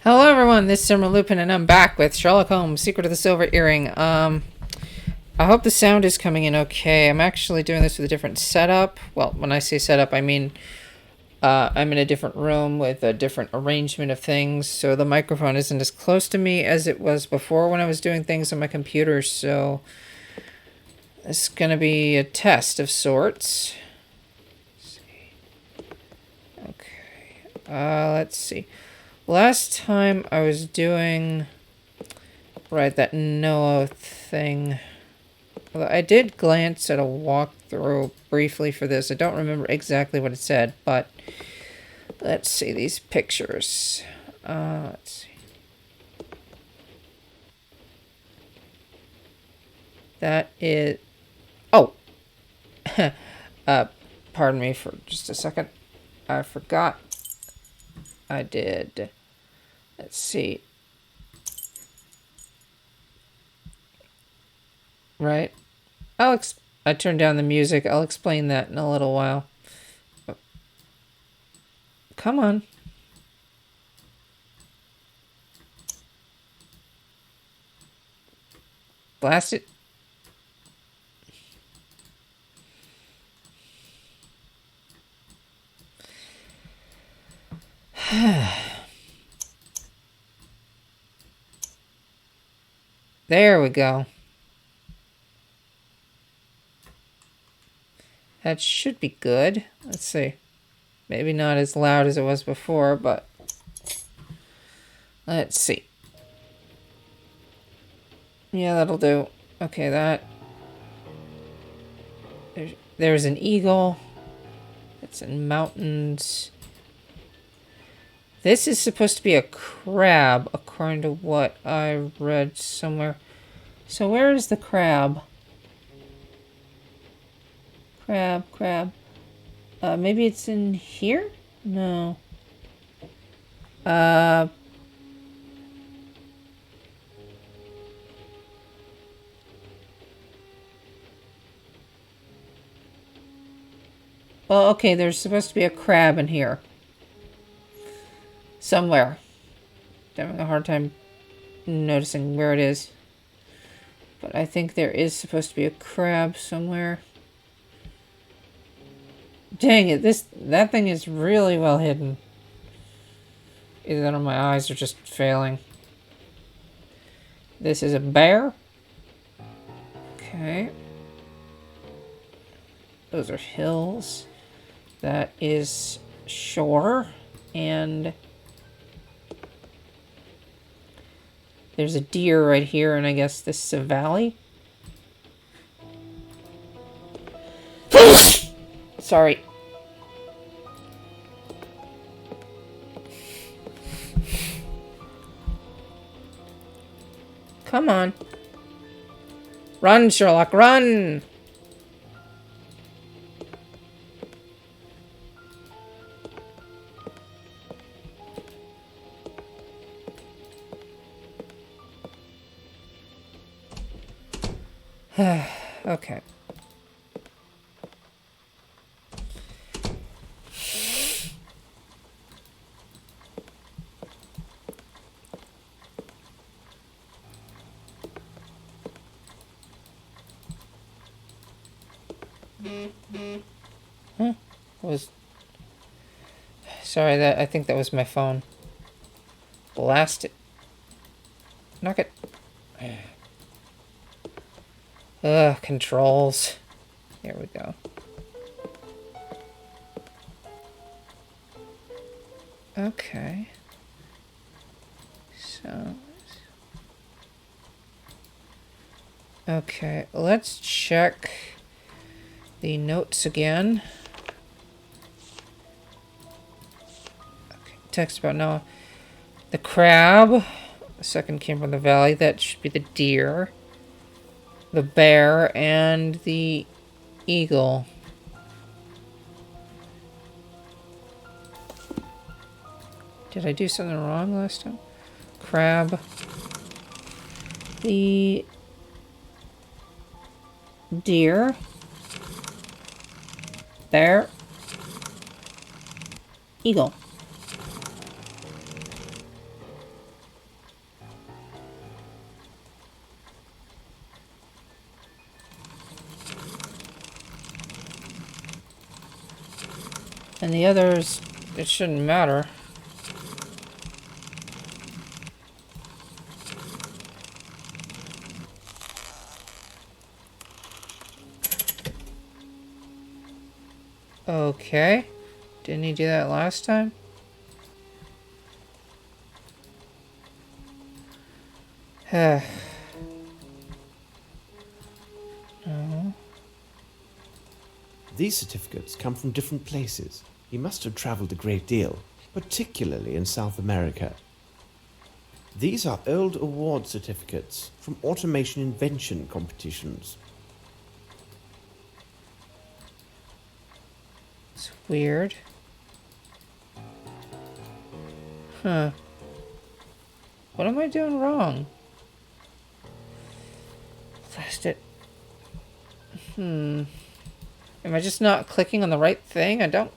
Hello everyone, this is Summer Lupin and I'm back with Sherlock Holmes, Secret of the Silver Earring. I hope the sound is coming in okay. I'm actually doing this with a different setup. Well, when I say setup, I mean I'm in a different room with a different arrangement of things, so the microphone isn't as close to me as it was before when I was doing things on my computer, so this is going to be a test of sorts. Let's see. Last time I was doing, right, that Noah thing. Well, I did glance at a walkthrough briefly for this. I don't remember exactly what it said, but let's see these pictures. Let's see. That is, oh, pardon me for just a second. I forgot. I did. Let's see. Right. I turned down the music. I'll explain that in a little while. Oh. Come on. Blast it. There we go. That should be good. Let's see. Maybe not as loud as it was before, but let's see. Yeah, that'll do. Okay, there's an eagle. It's in mountains. This is supposed to be a crab, according to what I read somewhere. So where is the crab? Crab. Maybe it's in here? No. Well, okay, there's supposed to be a crab in here. Somewhere. Having a hard time noticing where it is. But I think there is supposed to be a crab somewhere. Dang it, that thing is really well hidden. Either that or my eyes are just failing. This is a bear. Okay. Those are hills. That is shore. And there's a deer right here, and I guess this is a valley. Sorry. Come on. Run, Sherlock, run! Okay. Huh? Sorry, I think that was my phone. Blast it. Knock it. Ugh, controls. Here we go. Okay. So. Okay, let's check the notes again. Okay, text about Noah. The crab. The second came from the valley. That should be the deer. The bear and the eagle. Did I do something wrong last time? Crab. The deer. Bear. Eagle. And the others, it shouldn't matter. Okay. Didn't he do that last time? No. These certificates come from different places. He must have travelled a great deal, particularly in South America. These are old award certificates from automation invention competitions. It's weird. Huh. What am I doing wrong? Blast it. Am I just not clicking on the right thing? I don't...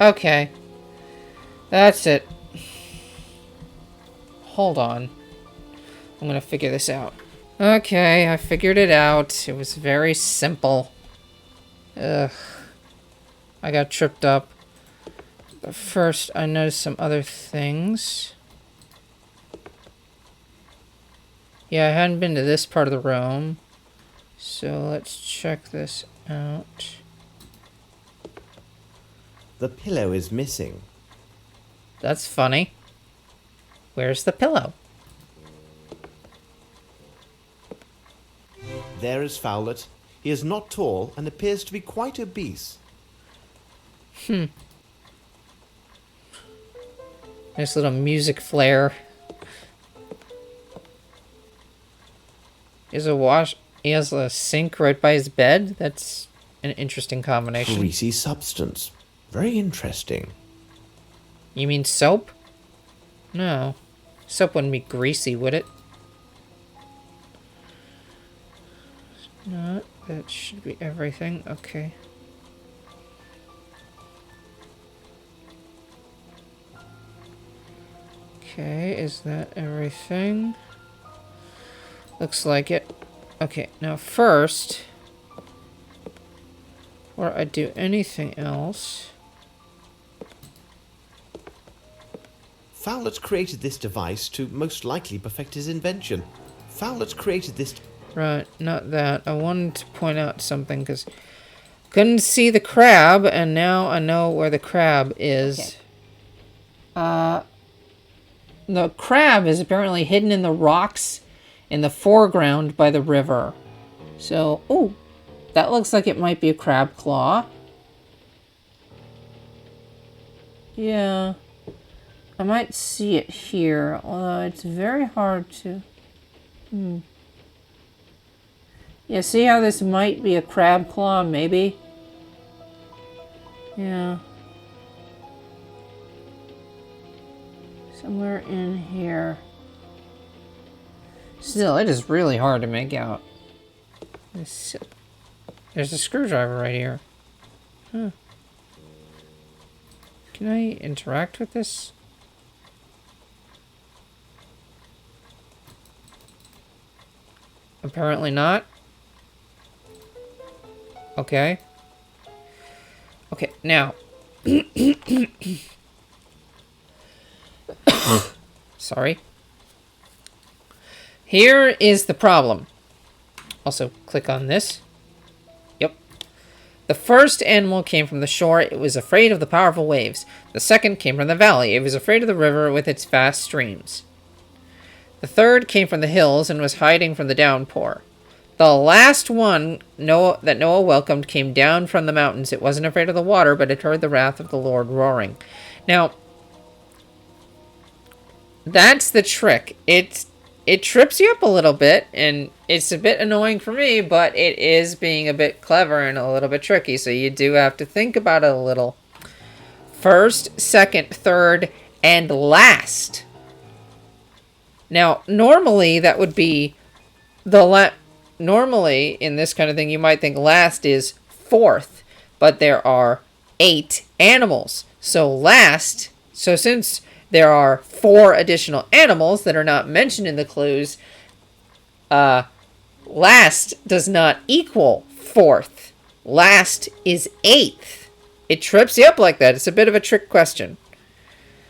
Okay. That's it. Hold on. I'm gonna figure this out. Okay, I figured it out. It was very simple. Ugh. I got tripped up. But first, I noticed some other things. Yeah, I hadn't been to this part of the room. So let's check this out. The pillow is missing. That's funny. Where's the pillow? There is Fowlet. He is not tall and appears to be quite obese. Nice little music flare. He has a sink right by his bed? That's an interesting combination. Greasy substance. Very interesting. You mean soap? No. Soap wouldn't be greasy, would it? Not. That should be everything. Okay. Okay, is that everything? Looks like it. Okay, now first, before I do anything else... Fowlet created this device to most likely perfect his invention. Fowlet created this... Right, not that. I wanted to point out something because couldn't see the crab, and now I know where the crab is. Okay. The crab is apparently hidden in the rocks in the foreground by the river. So, oh, that looks like it might be a crab claw. Yeah. I might see it here, although it's very hard to... Yeah, see how this might be a crab claw, maybe? Yeah. Somewhere in here. Still, it is really hard to make out. There's a screwdriver right here. Huh. Can I interact with this? Apparently not. Okay. Okay, now. Sorry. Here is the problem. Also, click on this. Yep. The first animal came from the shore. It was afraid of the powerful waves. The second came from the valley. It was afraid of the river with its fast streams. The third came from the hills and was hiding from the downpour. The last one that Noah welcomed came down from the mountains. It wasn't afraid of the water, but it heard the wrath of the Lord roaring. Now, that's the trick. It trips you up a little bit, and it's a bit annoying for me, but it is being a bit clever and a little bit tricky, so you do have to think about it a little. First, second, third, and last. Now, normally that would be normally in this kind of thing you might think last is fourth, but there are 8 animals. So since there are 4 additional animals that are not mentioned in the clues, last does not equal 4th. Last is 8th. It trips you up like that. It's a bit of a trick question.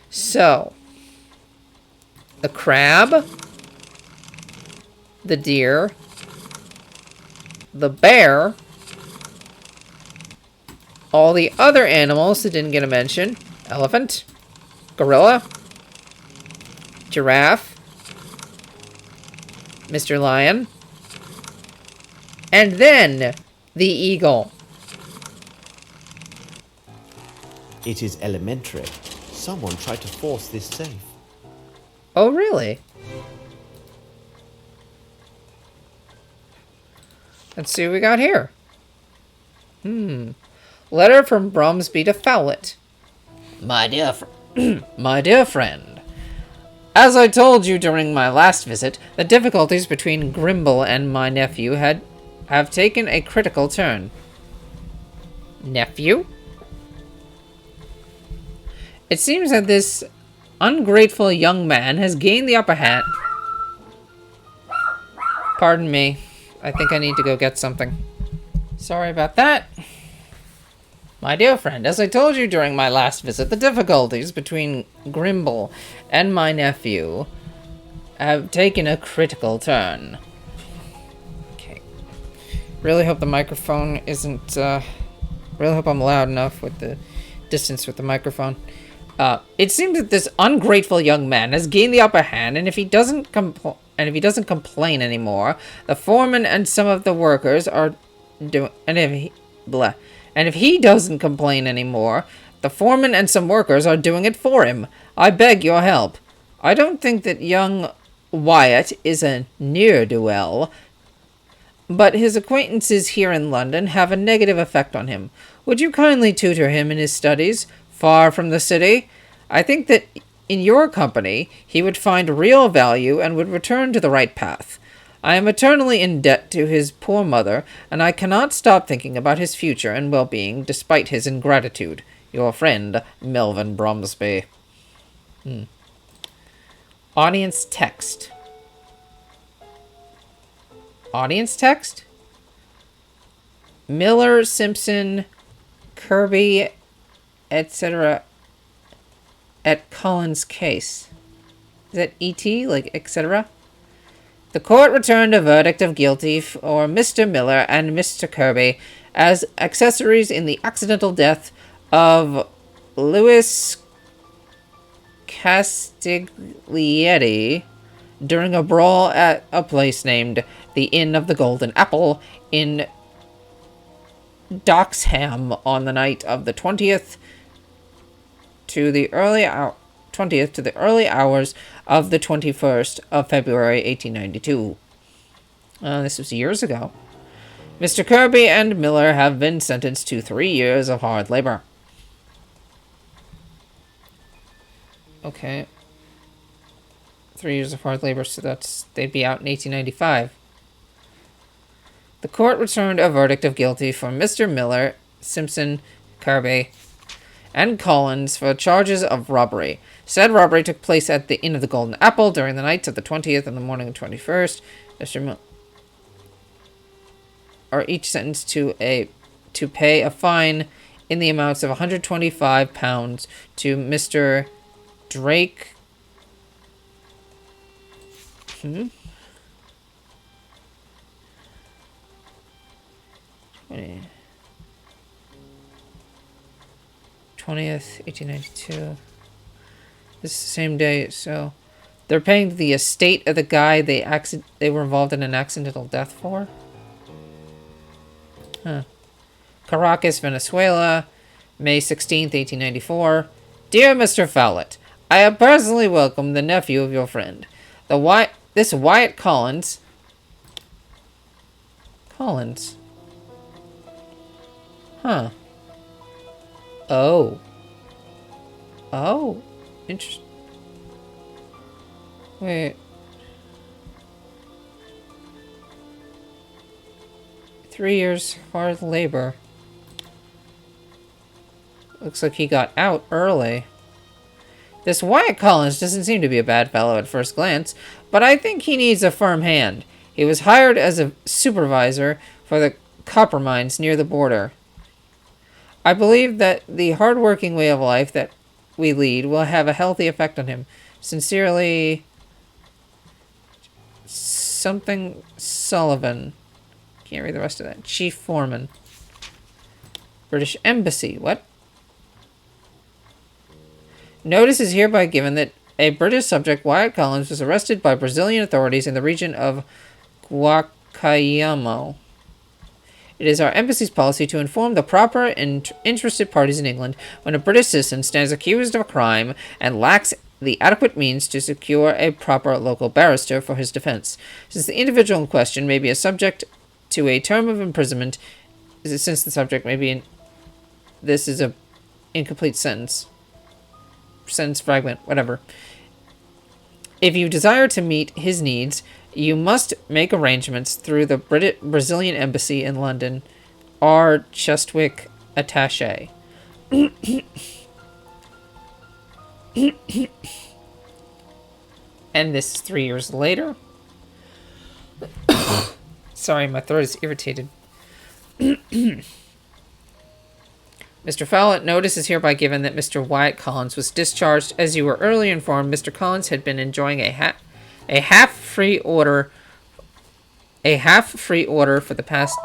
So, the crab, the deer, the bear, all the other animals that didn't get a mention: elephant, gorilla, giraffe, Mr. Lion, and then the eagle. It is elementary. Someone tried to force this safe. Oh, really? Let's see what we got here. Letter from Bromsby to Fowlett. My dear friend, as I told you during my last visit, the difficulties between Grimble and my nephew have taken a critical turn. Nephew? It seems that this ungrateful young man has gained the upper hand. Pardon me. I think I need to go get something. Sorry about that. My dear friend, as I told you during my last visit, the difficulties between Grimble and my nephew have taken a critical turn. Okay. Really hope the microphone isn't, really hope I'm loud enough with the distance with the microphone. It seems that this ungrateful young man has gained the upper hand, and if he doesn't complain anymore, the foreman and some of the workers are doing. And if he doesn't complain anymore, the foreman and some workers are doing it for him. I beg your help. I don't think that young Wyatt is a ne'er-do-well, but his acquaintances here in London have a negative effect on him. Would you kindly tutor him in his studies, far from the city? I think that in your company he would find real value and would return to the right path. I am eternally in debt to his poor mother, and I cannot stop thinking about his future and well-being despite his ingratitude. Your friend, Melvin Bromsby. Audience text. Audience text? Miller, Simpson, Kirby, etc. at Collins' case. Is that E.T., like, etc.? The court returned a verdict of guilty for Mr. Miller and Mr. Kirby as accessories in the accidental death of Louis Castiglietti during a brawl at a place named the Inn of the Golden Apple in Doxham on the night of the 20th to the early hours of the 21st of February 1892. This was years ago. Mr. Kirby and Miller have been sentenced to 3 years of hard labor. Okay. 3 years of hard labor, so they'd be out in 1895. The court returned a verdict of guilty for Mr. Miller, Simpson, Kirby, and Collins for charges of robbery. Said robbery took place at the Inn of the Golden Apple during the nights of the 20th and the morning of the 21st. Mr. Miller are each sentenced to pay a fine in the amounts of £125 to Mr. Drake. 20th, 1892. This is the same day, so they're paying the estate of the guy they were involved in an accidental death for. Caracas, Venezuela, May 16th, 1894. Dear Mr. Fowlett, I have personally welcomed the nephew of your friend, this Wyatt Collins. Collins. Huh. Oh. Oh. Interesting. Wait. 3 years hard labor. Looks like he got out early. This Wyatt Collins doesn't seem to be a bad fellow at first glance, but I think he needs a firm hand. He was hired as a supervisor for the copper mines near the border. I believe that the hard-working way of life that we lead will have a healthy effect on him. Sincerely, something Sullivan. Can't read the rest of that. Chief Foreman. British Embassy. What? Notice is hereby given that a British subject, Wyatt Collins, was arrested by Brazilian authorities in the region of Guacayamo. It is our embassy's policy to inform the proper and interested parties in England when a British citizen stands accused of a crime and lacks the adequate means to secure a proper local barrister for his defense. Since the individual in question may be a subject to a term of imprisonment, since the subject may be this is a incomplete sentence fragment, whatever. If you desire to meet his needs, you must make arrangements through the Brazilian embassy in London, R. Chestwick Attaché. And this is 3 years later. Sorry, my throat is irritated. Mr. Follett, notice is hereby given that Mr. Wyatt Collins was discharged. As you were earlier informed, Mr. Collins had been enjoying a half free order for the past.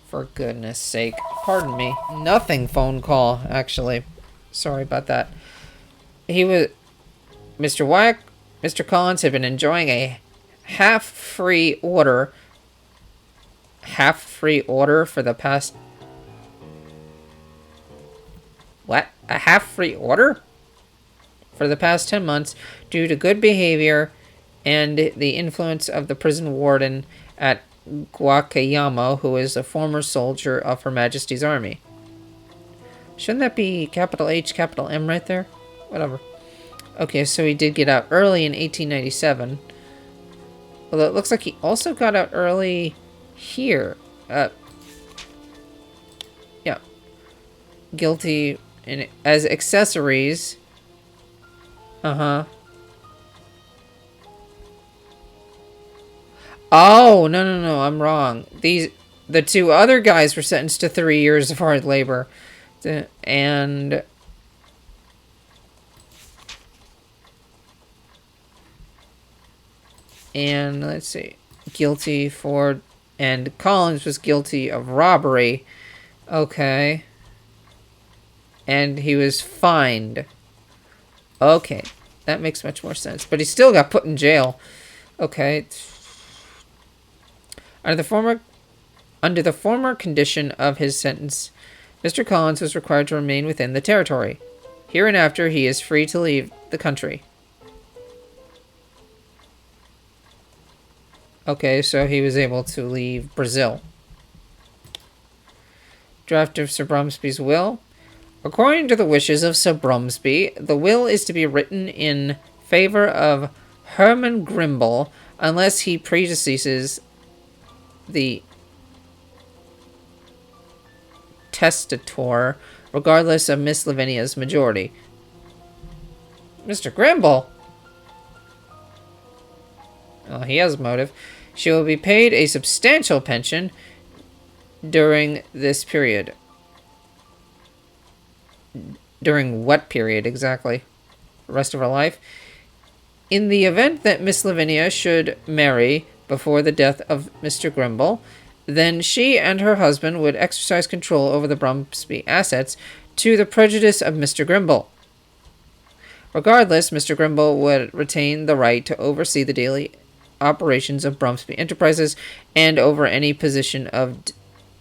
For goodness sake, pardon me. Nothing phone call, actually. Sorry about that. Mr. Collins had been enjoying a half free order for the past. What? A half free order? For the past 10 months, due to good behavior and the influence of the prison warden at Guacayamo, who is a former soldier of Her Majesty's Army. Shouldn't that be capital H, capital M right there? Whatever. Okay, so he did get out early in 1897. Although it looks like he also got out early here. Yeah. Guilty as accessories. Uh-huh. Oh, no, I'm wrong. The two other guys were sentenced to 3 years of hard labor. And let's see. And Collins was guilty of robbery. Okay. And he was fined. Okay. That makes much more sense. But he still got put in jail. Okay. Under the former condition of his sentence, Mr. Collins was required to remain within the territory. Hereinafter, he is free to leave the country. Okay, so he was able to leave Brazil. Draft of Sir Bromsby's will. According to the wishes of Sir Bromsby, the will is to be written in favor of Herman Grimble unless he predeceases the testator, regardless of Miss Lavinia's majority. Mr. Grimble? Well, he has motive. She will be paid a substantial pension during this period. During what period, exactly? The rest of her life? In the event that Miss Lavinia should marry before the death of Mr. Grimble, then she and her husband would exercise control over the Bromsby assets to the prejudice of Mr. Grimble. Regardless, Mr. Grimble would retain the right to oversee the daily operations of Bromsby Enterprises and over any position of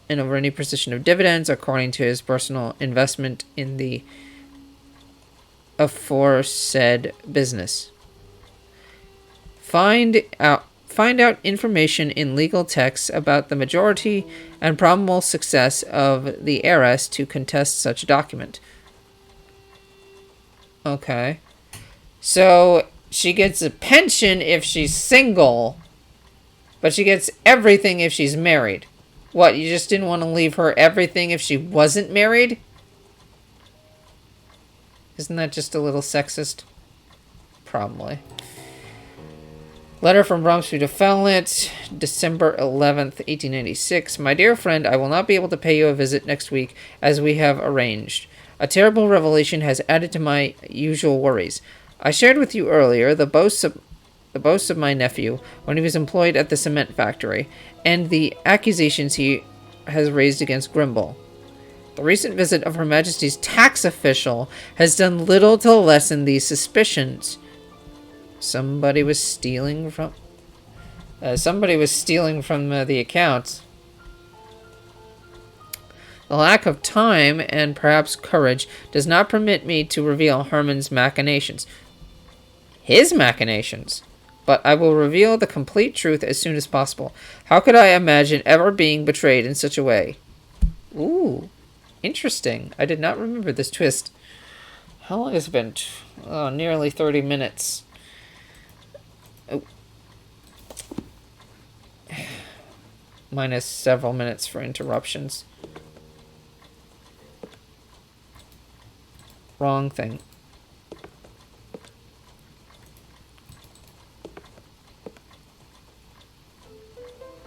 dividends according to his personal investment in the aforesaid business. Find out information in legal texts about the majority and probable success of the heiress to contest such a document. Okay. So, she gets a pension if she's single, but she gets everything if she's married. What, you just didn't want to leave her everything if she wasn't married? Isn't that just a little sexist? Probably. Letter from Bromsby to Fowlet, December 11th, 1896. My dear friend, I will not be able to pay you a visit next week as we have arranged. A terrible revelation has added to my usual worries. I shared with you earlier the boasts of my nephew when he was employed at the cement factory, and the accusations he has raised against Grimble. The recent visit of Her Majesty's tax official has done little to lessen these suspicions. Somebody was stealing from the accounts. The lack of time and perhaps courage does not permit me to reveal Herman's machinations. His machinations. But I will reveal the complete truth as soon as possible. How could I imagine ever being betrayed in such a way? Ooh, interesting. I did not remember this twist. How long has it been? Nearly 30 minutes. Oh. Minus several minutes for interruptions. Wrong thing.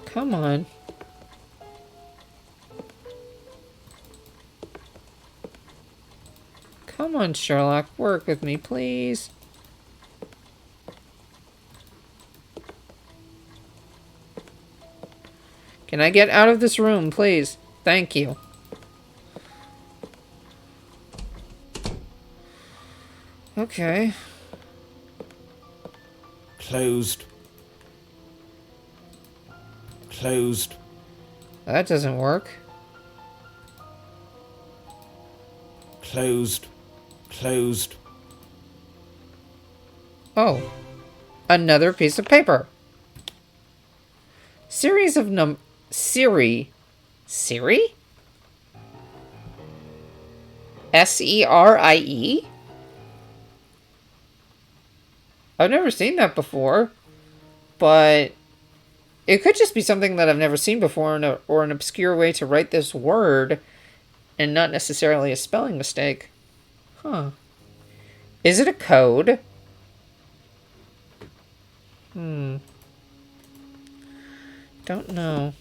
Come on. Come on, Sherlock. Work with me, please. Can I get out of this room, please? Thank you. Okay. Closed. Closed. That doesn't work. Closed. Closed. Oh. Another piece of paper. Series of Siri? S-E-R-I-E? I've never seen that before, but it could just be something that I've never seen before, or an obscure way to write this word, and not necessarily a spelling mistake. Huh. Is it a code? Don't know.